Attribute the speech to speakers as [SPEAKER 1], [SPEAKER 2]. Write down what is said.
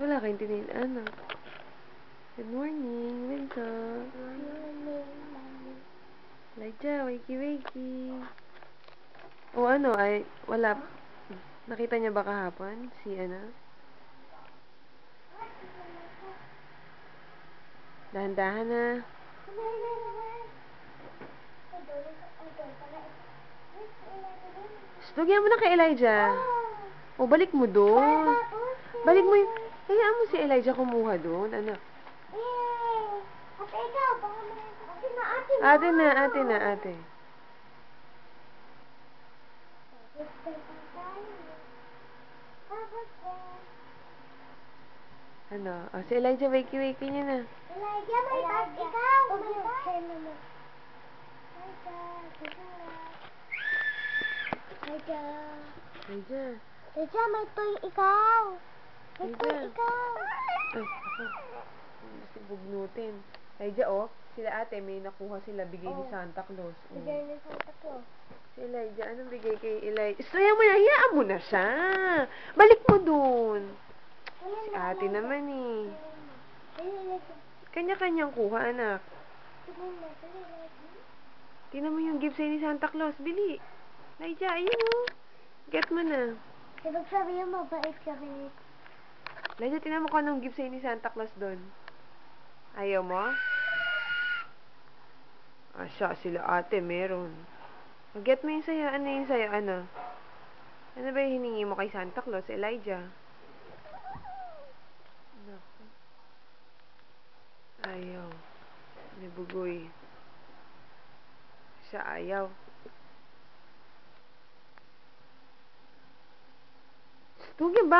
[SPEAKER 1] Wala kayong tinin, anak. Good morning, Winto.
[SPEAKER 2] Good morning, Mommy.
[SPEAKER 1] Elijah, wakey-wakey. O ano, ay, wala. Nakita niya ba kahapon? Si, dahan-dahan na. Lugyan mo na kay Elijah. O, balik mo doon. Balik mo yung... Hayaan mo si Elijah kumuha doon, anak.
[SPEAKER 2] Ate, ikaw, baka ate na, ate na.
[SPEAKER 1] Ate na, ate na, ate. Ano? O, si Elijah, wakey-wakey niya na.
[SPEAKER 2] Elijah, may bag ikaw.
[SPEAKER 1] Elijah.
[SPEAKER 2] Elijah, may toy ikaw. May toy
[SPEAKER 1] Elijah.
[SPEAKER 2] ikaw.
[SPEAKER 1] Ay, ako. Gusto bugnutin. Elijah, oh. Sila ate, may nakuha sila. Bigay ni Santa Claus.
[SPEAKER 2] Bigay ni Santa Claus.
[SPEAKER 1] Si Elijah, anong bigay kay Elijah? Sayang mo na, hayaan mo na siya. Balik mo dun. Si ate naman eh. Kanya-kanyang kuha, anak. Tingnan mo yung gift sa'yo ni Santa Claus. Bili. Elijah, ayun oh. Get mo na.
[SPEAKER 2] Ibig sabihin mo, bait kami.
[SPEAKER 1] Elijah, tingnan mo kung anong gift sa'yo ni Santa Claus doon. Ayaw mo? Ah, siya, sila ate, meron. Get mo yung sa'yo. Ano yung sa'yo? Ano? Ano ba yung hiningi mo kay Santa Claus, Elijah? Naku. Ayaw. May bugoy. Siya ayaw. Tugin ba?